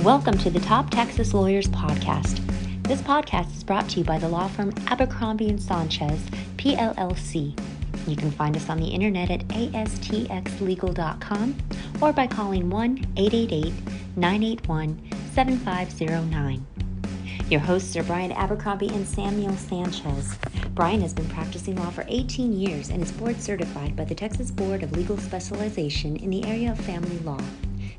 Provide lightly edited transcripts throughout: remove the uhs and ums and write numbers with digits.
Welcome to the Top Texas Lawyers Podcast. This podcast is brought to you by the law firm Abercrombie & Sanchez, PLLC. You can find us on the internet at astxlegal.com or by calling 1-888-981-7509. Your hosts are Bryan Abercrombie and Samuel Sanchez. Bryan has been practicing law for 18 years and is board certified by the Texas Board of Legal Specialization in the area of family law.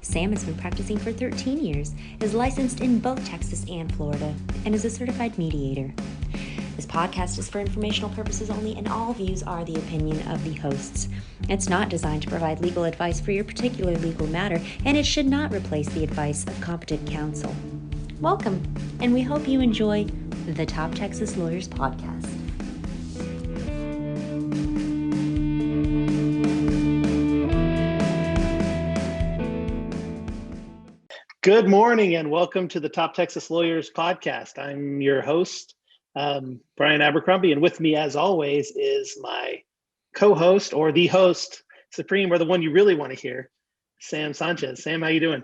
Sam has been practicing for 13 years, is licensed in both Texas and Florida, and is a certified mediator. This podcast is for informational purposes only, and all views are the opinion of the hosts. It's not designed to provide legal advice for your particular legal matter, and it should not replace the advice of competent counsel. Welcome, and we hope you enjoy the Top Texas Lawyers Podcast. Good morning and welcome to the Top Texas Lawyers Podcast. I'm your host, Bryan Abercrombie, and with me as always is my co-host or the host, Supreme, or the one you really want to hear, Sam Sanchez. Sam, how you doing?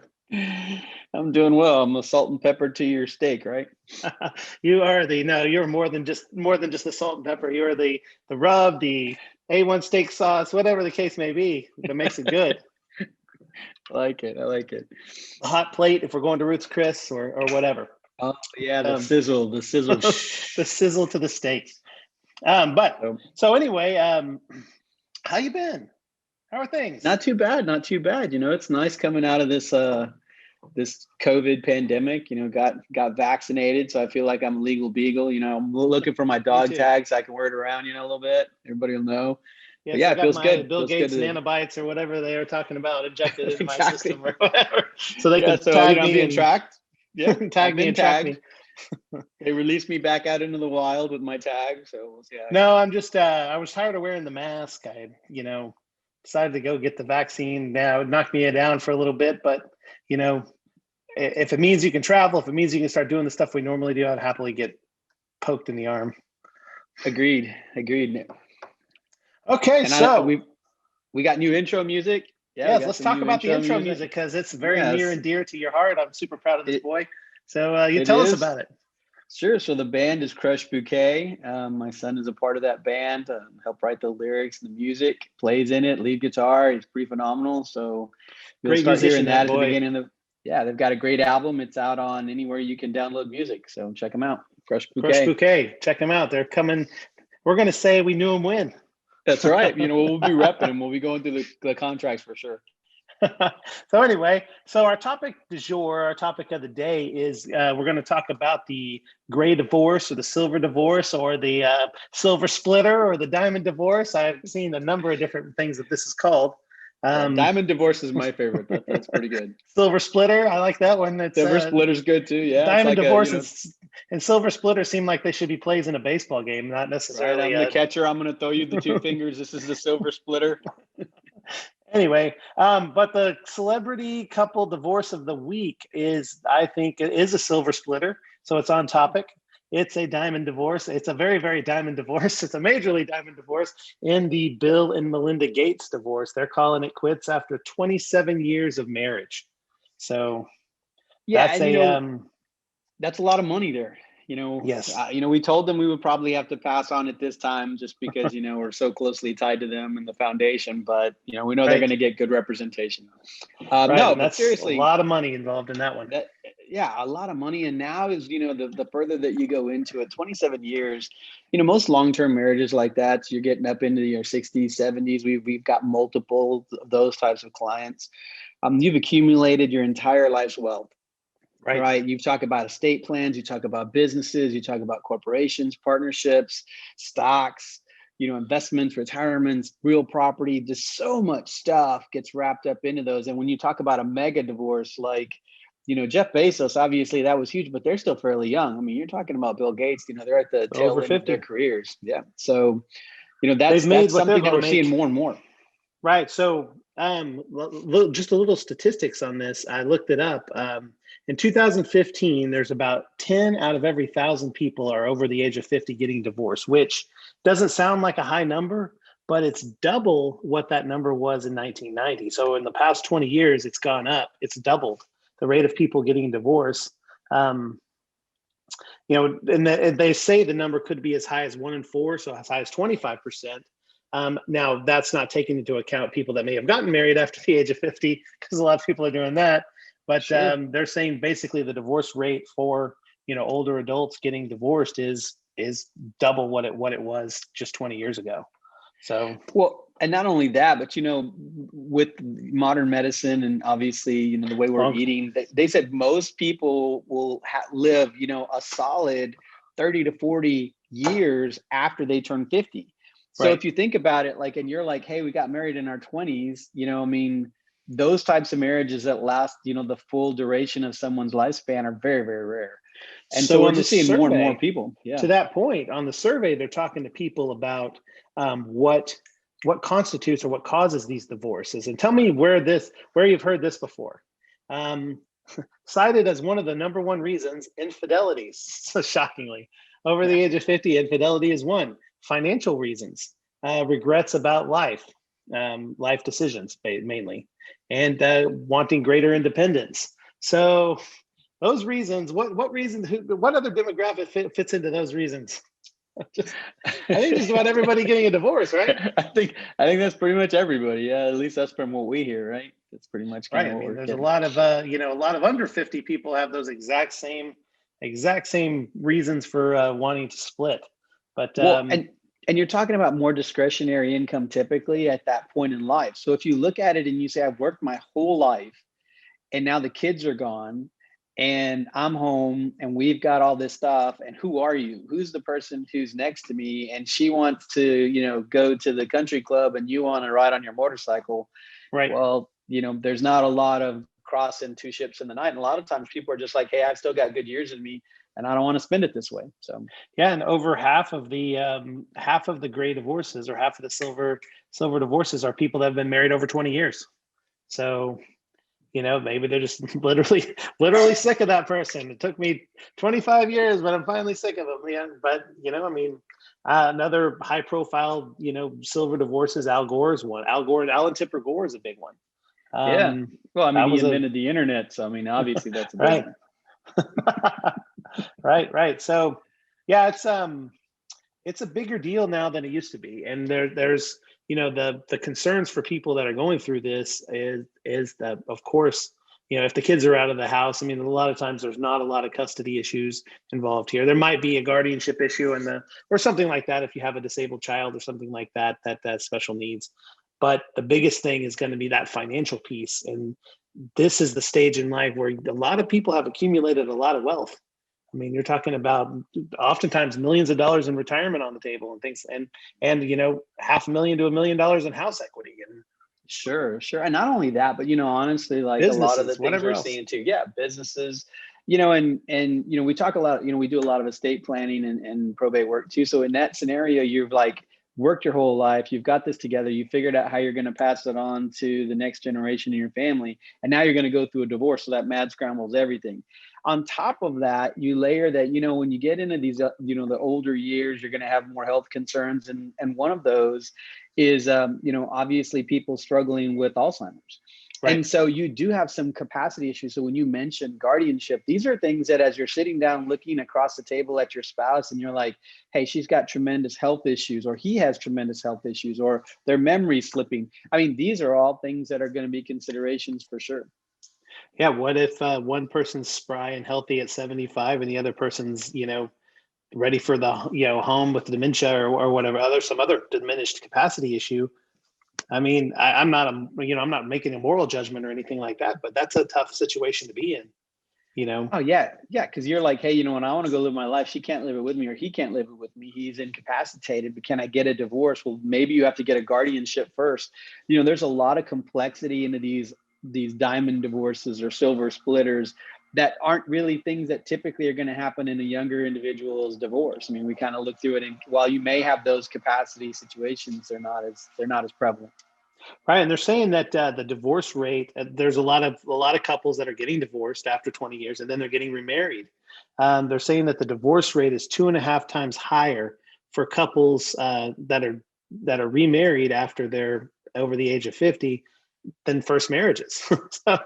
I'm doing well. I'm the salt and pepper to your steak, right? You're more than just the salt and pepper. You're the rub, the A1 steak sauce, whatever the case may be that makes it good. I like it. A hot plate if we're going to Ruth's Chris or whatever. Oh yeah, the sizzle, the sizzle to the steak. So anyway, how you been? How are things? Not too bad. You know, it's nice coming out of this this COVID pandemic. You know, got vaccinated, so I feel like I'm a legal beagle. You know, I'm looking for my dog tag so I can wear it around. You know, a little bit. Everybody will know. Yeah, it feels good. Bill Gates nanobites or whatever they were talking about injected in my system or whatever. So they can tag me and tracked. Yeah, tag me and track me. They released me back out into the wild with my tag. So we'll see. No, I'm just I was tired of wearing the mask. I decided to go get the vaccine. Now it knocked me down for a little bit, but if it means you can travel, if it means you can start doing the stuff we normally do, I'd happily get poked in the arm. Agreed. Okay, so we got new intro music. Yes, let's talk about the intro music because it's very near and dear to your heart. I'm super proud of this boy. So you tell us about it. Sure. So the band is Crush Bouquet. My son is a part of that band. Helped write the lyrics and the music. Plays in it. Lead guitar. He's pretty phenomenal. So you'll start hearing that at the beginning of they've got a great album. It's out on anywhere you can download music. So check them out. Crush Bouquet. Check them out. They're coming. We're going to say we knew them when. That's right. We'll be repping them. We'll be going through the contracts for sure. So anyway, our topic du jour, our topic of the day is we're going to talk about the gray divorce or the silver divorce or the silver splitter or the diamond divorce. I've seen a number of different things that this is called. Diamond divorce is my favorite. That's pretty good. Silver splitter, I like that one. Silver splitter's good too. Yeah. Diamond divorce and silver splitter seem like they should be plays in a baseball game, not necessarily. Right, I'm the catcher. I'm going to throw you the two fingers. This is the silver splitter. Anyway, but the celebrity couple divorce of the week is a silver splitter. So it's on topic. It's a diamond divorce. It's a very, very diamond divorce. It's a majorly diamond divorce in the Bill and Melinda Gates divorce. They're calling it quits after 27 years of marriage. So that's a lot of money there. Yes. We told them we would probably have to pass on it this time just because, we're so closely tied to them and the foundation, but, we know they're going to get good representation. No, that's seriously a lot of money involved in that one. A lot of money. And now is, the further that you go into it, 27 years, most long-term marriages like that, so you're getting up into your 60s, 70s. We've got multiple of those types of clients. You've accumulated your entire life's wealth. Right. You talk about estate plans, you talk about businesses, you talk about corporations, partnerships, stocks, investments, retirements, real property. Just so much stuff gets wrapped up into those. And when you talk about a mega divorce, like, Jeff Bezos, obviously that was huge, but they're still fairly young. I mean, you're talking about Bill Gates, they're at the tail end of their careers. Yeah. So, that's something that we're seeing more and more. Right. So just a little statistics on this. I looked it up. In 2015, there's about 10 out of every 1,000 people are over the age of 50 getting divorced, which doesn't sound like a high number, but it's double what that number was in 1990. So in the past 20 years, it's gone up. It's doubled the rate of people getting divorced. And they say the number could be as high as 1 in 4, so as high as 25%. Now, that's not taking into account people that may have gotten married after the age of 50, because a lot of people are doing that. But Sure. they're saying basically the divorce rate for older adults getting divorced is double what it was just 20 years ago. So, well, and not only that, but with modern medicine and obviously the way we're eating, they said most people will live a solid 30 to 40 years after they turn 50. So right. if you think about it, and you're like, hey, we got married in our 20s, those types of marriages that last the full duration of someone's lifespan are very, very rare. And so we're just seeing more and more people. Yeah. To that point, on the survey, they're talking to people about what constitutes or what causes these divorces. And tell me where you've heard this before. Cited as one of the number one reasons, infidelity. So shockingly, over the age of 50, infidelity is one. Financial reasons, regrets about life decisions mainly, and wanting greater independence. So those reasons, what other demographic fits into those reasons? I think just about everybody getting a divorce, right? I think that's pretty much everybody. Yeah, at least that's from what we hear, right? That's pretty much right. I mean, there's a lot of a lot of under 50 people have those exact same reasons for wanting to split. But and you're talking about more discretionary income typically at that point in life. So if you look at it and you say, I've worked my whole life and now the kids are gone and I'm home and we've got all this stuff, and who are you? Who's the person who's next to me? And she wants to, go to the country club and you want to ride on your motorcycle. Right. Well, there's not a lot of crossing two ships in the night. And a lot of times people are just like, hey, I've still got good years in me and I don't want to spend it this way. So yeah, and over half of the gray divorces, or half of the silver divorces, are people that have been married over 20 years. So maybe they're just literally sick of that person. It took me 25 years, but I'm finally sick of them. Yeah, but another high profile silver divorce is Al Gore's one. Alan Tipper Gore is a big one. Yeah. Well, he invented the internet, so obviously that's a big right. one. Right. So yeah, it's a bigger deal now than it used to be, and there's the concerns for people that are going through this is that, of course, if the kids are out of the house, a lot of times there's not a lot of custody issues involved here. There might be a guardianship issue or something like that if you have a disabled child or something like that special needs. But the biggest thing is going to be that financial piece, and this is the stage in life where a lot of people have accumulated a lot of wealth. You're talking about oftentimes millions of dollars in retirement on the table and things, and $500,000 to $1 million in house equity. And sure. And not only that, but honestly, a lot of the things we're seeing too. Yeah, businesses, and we talk a lot. We do a lot of estate planning and probate work too. So in that scenario, you've worked your whole life, you've got this together, you figured out how you're going to pass it on to the next generation in your family, and now you're going to go through a divorce, so that mad scrambles everything. On top of that, you layer that, when you get into these, the older years, you're going to have more health concerns. And one of those is, obviously people struggling with Alzheimer's. Right. And so you do have some capacity issues. So when you mention guardianship, these are things that as you're sitting down looking across the table at your spouse and you're like, hey, she's got tremendous health issues, or he has tremendous health issues, or their memory's slipping. These are all things that are going to be considerations for sure. Yeah. What if one person's spry and healthy at 75 and the other person's, ready for the, home with dementia or whatever, some other diminished capacity issue? I'm not making a moral judgment or anything like that, but that's a tough situation to be in, Oh yeah. Cause you're like, hey, when I want to go live my life, she can't live it with me, or he can't live it with me. He's incapacitated, but can I get a divorce? Well, maybe you have to get a guardianship first. There's a lot of complexity into these diamond divorces or silver splitters that aren't really things that typically are going to happen in a younger individual's divorce. We kind of look through it, and while you may have those capacity situations, they're not as prevalent. Right, and they're saying that the divorce rate, there's a lot of couples that are getting divorced after 20 years, and then they're getting remarried. They're saying that the divorce rate is 2.5 times higher for couples that are remarried after they're over the age of 50, than first marriages. Yeah,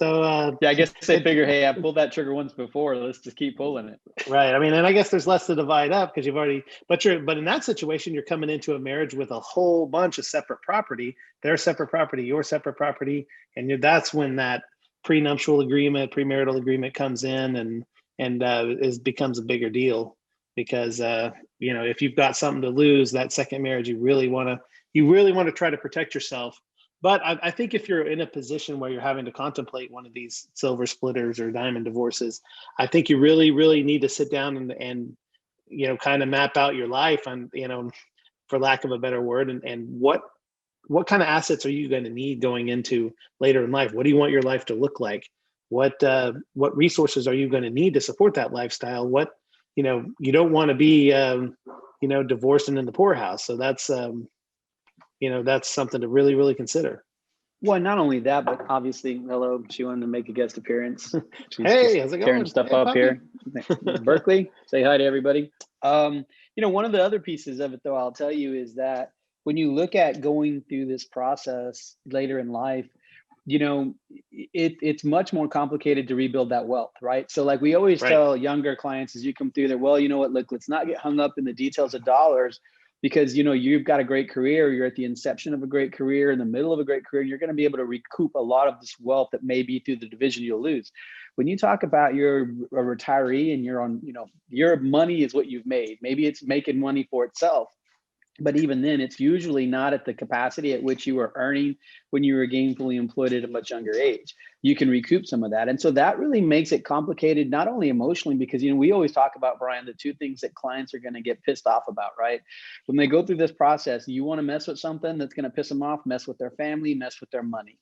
I guess they figure, hey, I pulled that trigger once before. Let's just keep pulling it. Right. I mean, and I guess there's less to divide up because you've already, but in that situation, you're coming into a marriage with a whole bunch of separate property, their separate property, your separate property. And that's when that prenuptial agreement, premarital agreement comes in and becomes a bigger deal because, if you've got something to lose, that second marriage, you really want to try to protect yourself. But I think if you're in a position where you're having to contemplate one of these silver splitters or diamond divorces, I think you really, really need to sit down and kind of map out your life and, for lack of a better word, and what kind of assets are you going to need going into later in life? What do you want your life to look like? What resources are you going to need to support that lifestyle? What, you don't want to be, divorced and in the poorhouse. So that's, that's something to really, really consider. Well, not only that, but obviously, hello, she wanted to make a guest appearance. She's hey, how's it going? Tearing stuff up here. Berkeley, say hi to everybody. One of the other pieces of it, though, I'll tell you, is that when you look at going through this process later in life, it's much more complicated to rebuild that wealth, right? So like we always tell younger clients as you come through there, well, you know what, look, let's not get hung up in the details of dollars. Because you've got a great career, you're at the inception of a great career, in the middle of a great career, you're going to be able to recoup a lot of this wealth that may be through the division you'll lose. When you talk about you're a retiree and you're on, your money is what you've made. Maybe it's making money for itself. But even then, it's usually not at the capacity at which you were earning when you were gainfully employed at a much younger age. You can recoup some of that. And so that really makes it complicated, not only emotionally, because, we always talk about, Bryan, the two things that clients are going to get pissed off about, right? When they go through this process, you want to mess with something that's going to piss them off, mess with their family, mess with their money.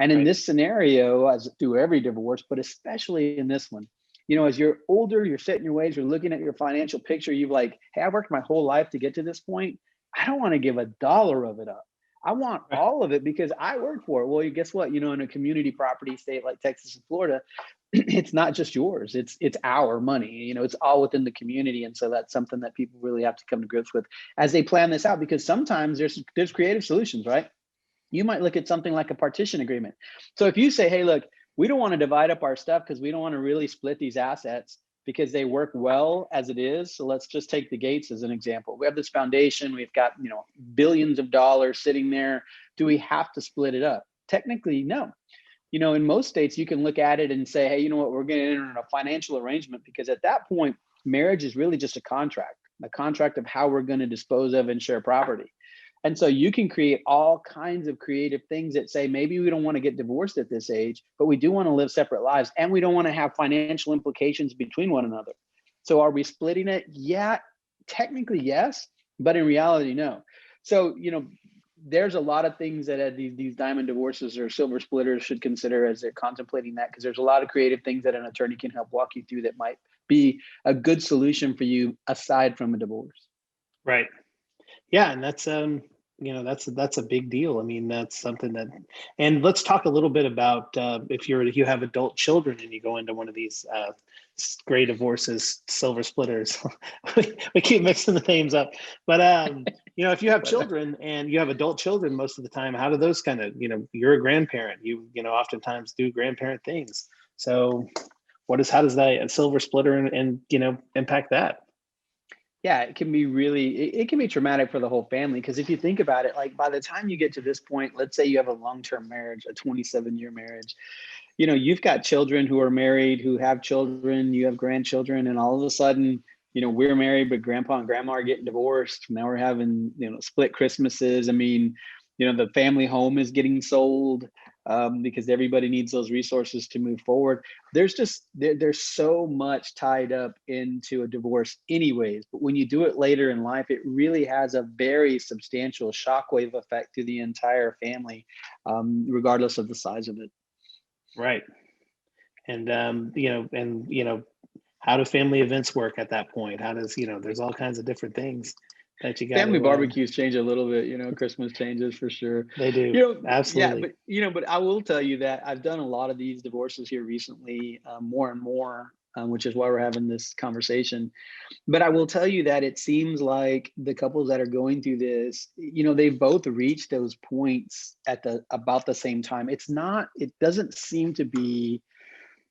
And in this scenario, as through every divorce, but especially in this one, as you're older, you're set in your ways, you're looking at your financial picture, you've like, hey, I worked my whole life to get to this point. I don't want to give $1 of it up. I want all of it because I worked for it. Well, guess what? In a community property state like Texas and Florida, it's not just yours. It's our money. It's all within the community. And so that's something that people really have to come to grips with as they plan this out, because sometimes there's creative solutions, right? You might look at something like a partition agreement. So if you say, hey, look, we don't want to divide up our stuff because we don't want to really split these assets because they work well as it is. So let's just take the gates as an example. We have this foundation, we've got, billions of dollars sitting there. Do we have to split it up? Technically, no. In most states, you can look at it and say, hey, you know what, we're going to enter in a financial arrangement, because at that point, marriage is really just a contract of how we're going to dispose of and share property. And so you can create all kinds of creative things that say, maybe we don't want to get divorced at this age, but we do want to live separate lives, and we don't want to have financial implications between one another. So are we splitting it? Yeah, technically yes, but in reality, no. So, there's a lot of things that these diamond divorces or silver splitters should consider as they're contemplating that, because there's a lot of creative things that an attorney can help walk you through that might be a good solution for you aside from a divorce. Right. Yeah, and that's that's a big deal. I mean, that's something that, and let's talk a little bit about if you have adult children and you go into one of these gray divorces, silver splitters. we keep mixing the names up, but if you have children and you have adult children, most of the time, how do those kind of, you're a grandparent, you oftentimes do grandparent things. So how does that a silver splitter and impact that? Yeah, it can be traumatic for the whole family, because if you think about it, like by the time you get to this point, let's say you have a long-term marriage, a 27-year marriage, you've got children who are married, who have children, you have grandchildren, and all of a sudden, we're married, but grandpa and grandma are getting divorced. Now we're having, split Christmases. I mean, the family home is getting sold because everybody needs those resources to move forward. There's so much tied up into a divorce anyways, but when you do it later in life, it really has a very substantial shockwave effect to the entire family, regardless of the size of it. Right. And, how do family events work at that point? How does, there's all kinds of different things that you got. Family barbecues change a little bit, Christmas changes for sure. They do. Absolutely. Yeah, but I will tell you that I've done a lot of these divorces here recently, more and more. which is why we're having this conversation. But I will tell you that it seems like the couples that are going through this, they've both reached those points at about the same time. It doesn't seem to be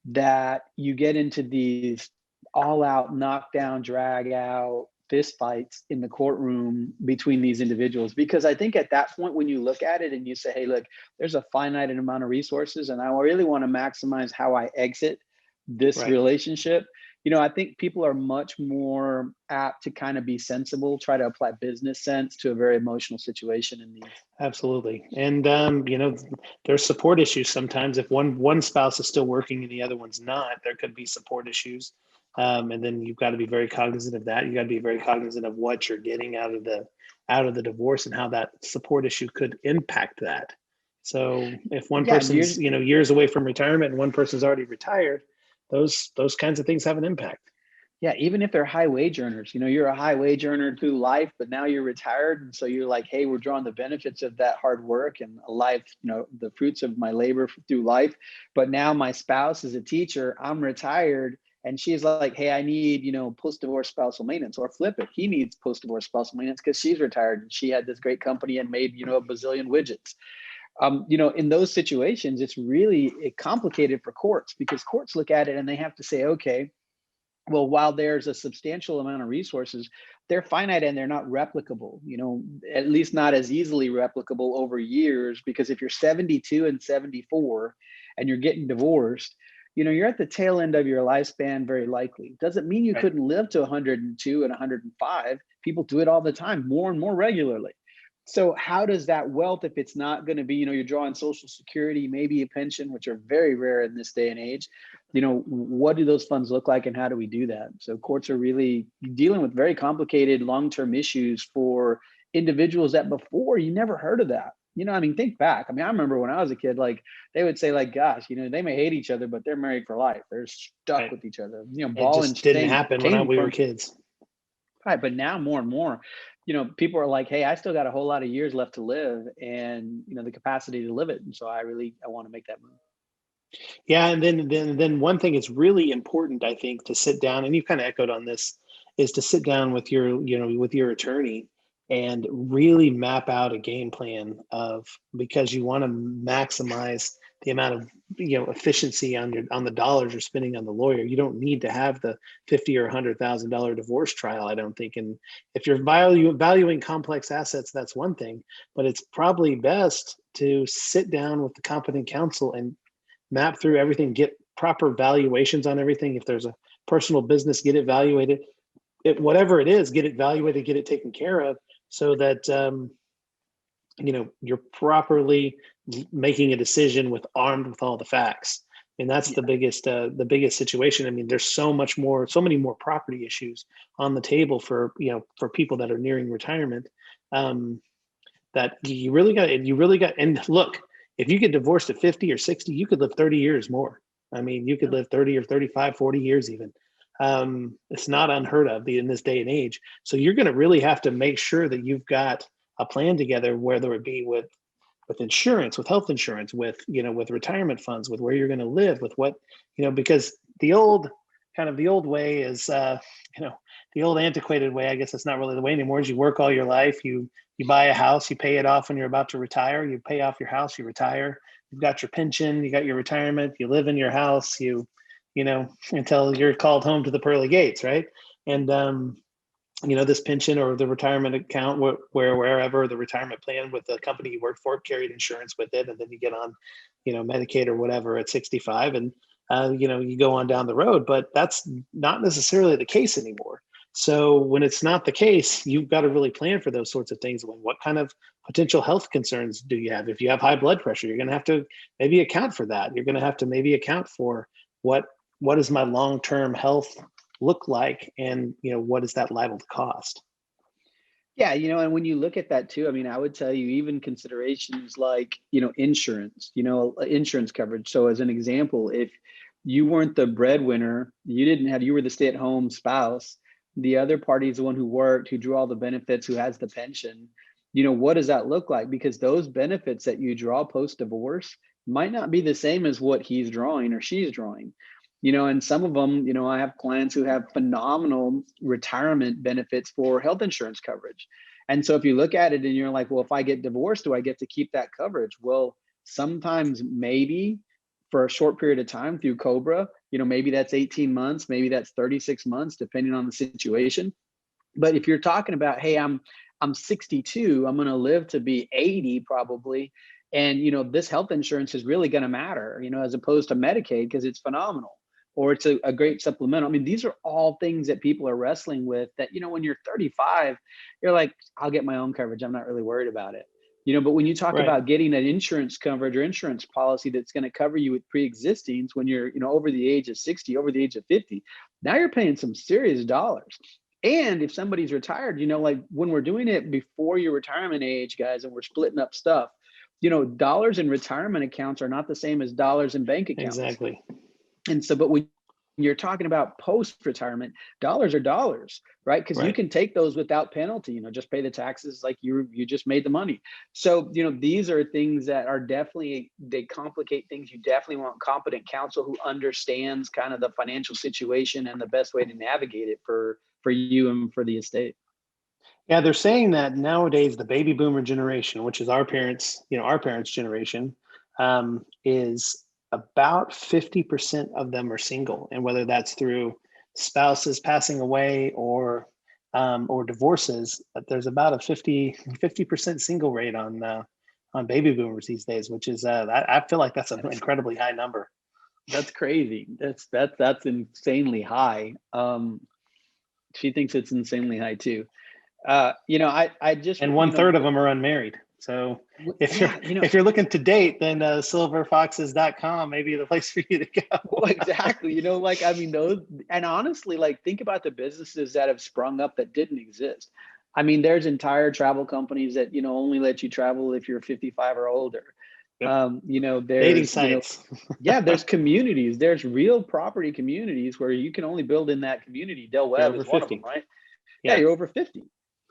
that you get into these all out knockdown, drag out fist fights in the courtroom between these individuals. Because I think at that point, when you look at it and you say, hey, look, there's a finite amount of resources and I really want to maximize how I exit this relationship. I think people are much more apt to kind of be sensible, try to apply business sense to a very emotional situation in these. Absolutely. And, there's support issues sometimes. If one spouse is still working and the other one's not, there could be support issues. And then you've got to be very cognizant of that. You got to be very cognizant of what you're getting out of the divorce and how that support issue could impact that. So if one person's, years away from retirement and one person's already retired, those kinds of things have an impact. Yeah, even if they're high wage earners, you're a high wage earner through life, but now you're retired. And so you're like, hey, we're drawing the benefits of that hard work and a life, the fruits of my labor through life. But now my spouse is a teacher, I'm retired. And she's like, hey, I need, post-divorce spousal maintenance, or flip it. He needs post-divorce spousal maintenance because she's retired and she had this great company and made, a bazillion widgets. In those situations, it's really complicated for courts because courts look at it and they have to say, okay, well, while there's a substantial amount of resources, they're finite and they're not replicable, at least not as easily replicable over years, because if you're 72 and 74 and you're getting divorced, you're at the tail end of your lifespan, very likely. Doesn't mean you couldn't live to 102 and 105. People do it all the time, more and more regularly. So how does that wealth, if it's not going to be, you're drawing Social Security, maybe a pension, which are very rare in this day and age, what do those funds look like and how do we do that? So courts are really dealing with very complicated long-term issues for individuals that before you never heard of that. Think back. I remember when I was a kid, like they would say like, gosh, they may hate each other, but they're married for life. They're stuck with each other. It just didn't happen when we were kids. Right. But now more and more, people are like, hey, I still got a whole lot of years left to live and, the capacity to live it. And so I want to make that move. Yeah. And then one thing is really important, I think, to sit down, and you kind of echoed on this, is to sit down with your attorney and really map out a game plan because you want to maximize the amount of efficiency on the dollars you're spending on the lawyer. You don't need to have the $50,000 or $100,000 divorce trial, I don't think. And if you're valuing complex assets, that's one thing, but it's probably best to sit down with the competent counsel and map through everything, get proper valuations on everything. If there's a personal business, get it valuated. Whatever it is, get it valuated, get it taken care of, so that you're properly making a decision armed with all the facts. And that's the biggest situation. There's so many more property issues on the table for people that are nearing retirement, that you really got. And look, if you get divorced at 50 or 60, you could live 30 years more. You could live 30 or 35, 40 years even. It's not unheard of in this day and age. So you're going to really have to make sure that you've got a plan together, whether it be with insurance, with health insurance, with retirement funds, with where you're going to live, with what, because the old way is, the old antiquated way, I guess it's not really the way anymore, is you work all your life, you buy a house, you pay it off when you're about to retire, you pay off your house, you retire, you've got your pension, you got your retirement, you live in your house, until you're called home to the pearly gates, right? And this pension or the retirement account, wherever the retirement plan with the company you work for carried insurance with it, and then you get on, Medicaid or whatever at 65, and you go on down the road. But that's not necessarily the case anymore. So when it's not the case, you've got to really plan for those sorts of things. What kind of potential health concerns do you have? If you have high blood pressure, you're going to have to maybe account for that. You're going to have to maybe account for what does my long-term health look like, and what is that liable to cost? Yeah, and when you look at that too, I would tell you even considerations like insurance, insurance coverage. So as an example, if you weren't the breadwinner, you were the stay-at-home spouse, the other party is the one who worked, who drew all the benefits, who has the pension, what does that look like? Because those benefits that you draw post-divorce might not be the same as what he's drawing or she's drawing. And some of them, I have clients who have phenomenal retirement benefits for health insurance coverage. And so if you look at it and you're like, well, if I get divorced, do I get to keep that coverage? Well, sometimes maybe for a short period of time through COBRA, maybe that's 18 months, maybe that's 36 months, depending on the situation. But if you're talking about, hey, I'm 62, I'm going to live to be 80 probably. And, this health insurance is really going to matter, as opposed to Medicaid, because it's phenomenal, or it's a great supplemental. I mean, these are all things that people are wrestling with that, when you're 35, you're like, I'll get my own coverage. I'm not really worried about it. But when you talk about getting an insurance coverage or insurance policy that's going to cover you with pre-existings when you're, over the age of 60, over the age of 50, now you're paying some serious dollars. And if somebody's retired, like when we're doing it before your retirement age, guys, and we're splitting up stuff, dollars in retirement accounts are not the same as dollars in bank accounts. Exactly. And so, but when you're talking about post-retirement, dollars are dollars, right? Because you can take those without penalty, just pay the taxes like you just made the money. So, these are things that are definitely, they complicate things. You definitely want competent counsel who understands kind of the financial situation and the best way to navigate it for you and for the estate. Yeah, they're saying that nowadays the baby boomer generation, which is our parents' generation, is about 50% of them are single, and whether that's through spouses passing away or divorces, but there's about a 50% single rate on baby boomers these days, which is I feel like that's an incredibly high number. That's crazy. That's insanely high. She thinks it's insanely high too. I just, and 1/3 of them are unmarried. So if you're looking to date, then silverfoxes.com may be the place for you to go. Well, exactly. Those, and honestly, think about the businesses that have sprung up that didn't exist. I mean, there's entire travel companies that, only let you travel if you're 55 or older. Yep. There's dating sites. There's communities. There's real property communities where you can only build in that community. Del Webb is one of them, right? Yeah, you're over 50.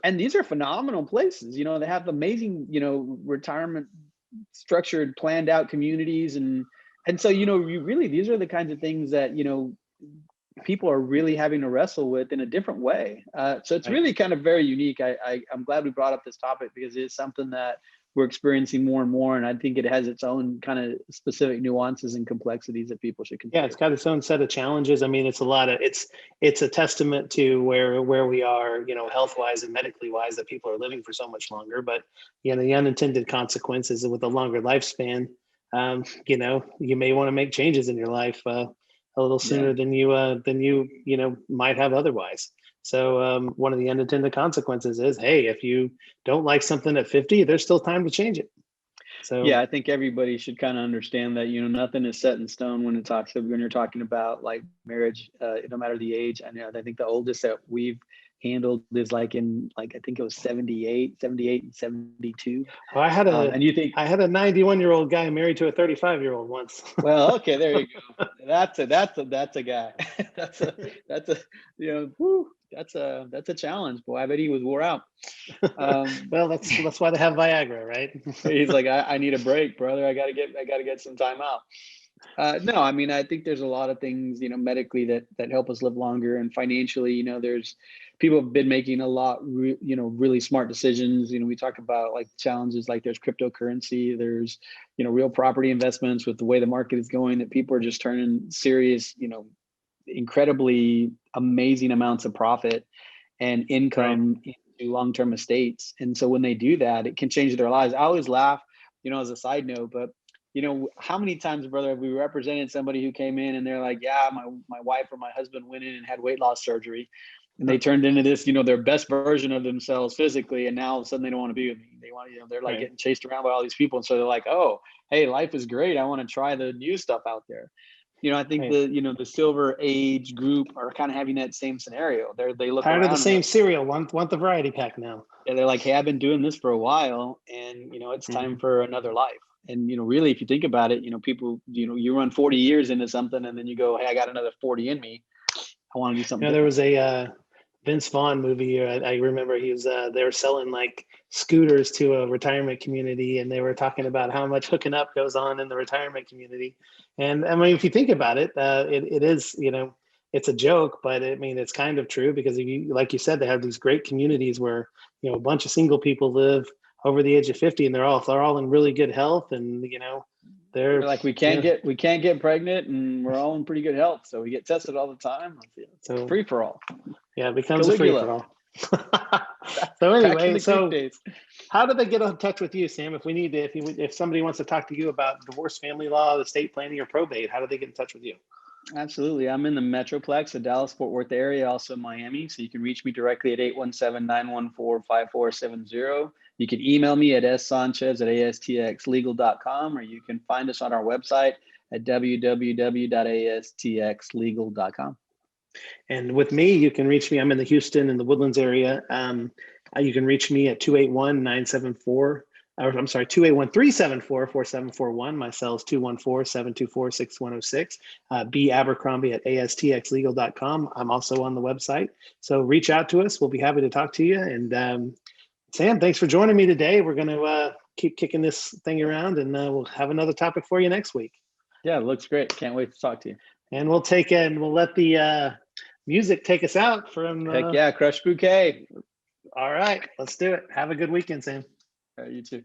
And these are phenomenal places. They have amazing, retirement structured, planned out communities. And so, these are the kinds of things that, people are really having to wrestle with in a different way. So it's really kind of very unique. I'm glad we brought up this topic because it is something that we're experiencing more and more. And I think it has its own kind of specific nuances and complexities that people should consider. Yeah, it's got its own set of challenges. I mean, it's a testament to where we are, health-wise and medically wise, that people are living for so much longer. But, the unintended consequences with a longer lifespan, you may want to make changes in your life a little sooner than you might have otherwise. So one of the unintended consequences is, hey, if you don't like something at 50, there's still time to change it. So yeah, I think everybody should kind of understand that, nothing is set in stone when you're talking about like marriage, no matter the age. And I think the oldest that we've handled is I think it was 78 and 72. Well, I had a 91-year-old guy married to a 35-year-old once. Well, okay, there you go. That's a guy. That's a challenge, boy. I bet he was wore out. Well, that's why they have Viagra, right? He's like, I need a break, brother. I gotta get some time out. No, I mean, I think there's a lot of things, medically that help us live longer, and financially, there's people have been making a lot, really smart decisions. We talk about like challenges, like there's cryptocurrency, there's, real property investments with the way the market is going, that people are just turning serious, incredibly amazing amounts of profit and income into long-term estates. And so when they do that, it can change their lives. I always laugh, as a side note, but how many times, brother, have we represented somebody who came in and they're like, yeah, my wife or my husband went in and had weight loss surgery, and they turned into this, their best version of themselves physically, and now all of a sudden they don't want to be with me. They want, they're like getting chased around by all these people, and so they're like, oh, hey, life is great. I want to try the new stuff out there. I think the silver age group are kind of having that same scenario. They look tired around of the same cereal. Want the variety pack now. Yeah, they're like, hey, I've been doing this for a while, and it's time for another life. And really, if you think about it, people, you run 40 years into something, and then you go, hey, I got another 40 in me. I want to do something. There was Vince Vaughn movie. I remember he was they were selling like scooters to a retirement community, and they were talking about how much hooking up goes on in the retirement community. And I mean, if you think about it, it is, you know, it's a joke, but I mean, it's kind of true, because if you, like you said, they have these great communities where, you know, a bunch of single people live over the age of 50, and they're all in really good health, and you know, We're like, we can't get pregnant, and we're all in pretty good health, so we get tested all the time. So free for all. yeah, it becomes a free for all. So anyway, so how do they get in touch with you, Sam? If we need to, if somebody wants to talk to you about divorce, family law, estate planning, or probate, how do they get in touch with you? Absolutely. I'm in the Metroplex, the Dallas-Fort Worth area, also Miami. So you can reach me directly at 817-914-5470. You can email me at ssanchez@astxlegal.com, or you can find us on our website at www.astxlegal.com. And with me, you can reach me. I'm in the Houston and the Woodlands area. You can reach me at 281-974. I'm sorry, 281-374-4741. My cell is 214-724-6106. B Abercrombie at astxlegal.com. I'm also on the website. So reach out to us. We'll be happy to talk to you. And Sam, thanks for joining me today. We're going to keep kicking this thing around, and we'll have another topic for you next week. Yeah, it looks great. Can't wait to talk to you. And we'll let the music take us out from. Heck yeah, Crush Bouquet. All right, let's do it. Have a good weekend, Sam. All right, you too.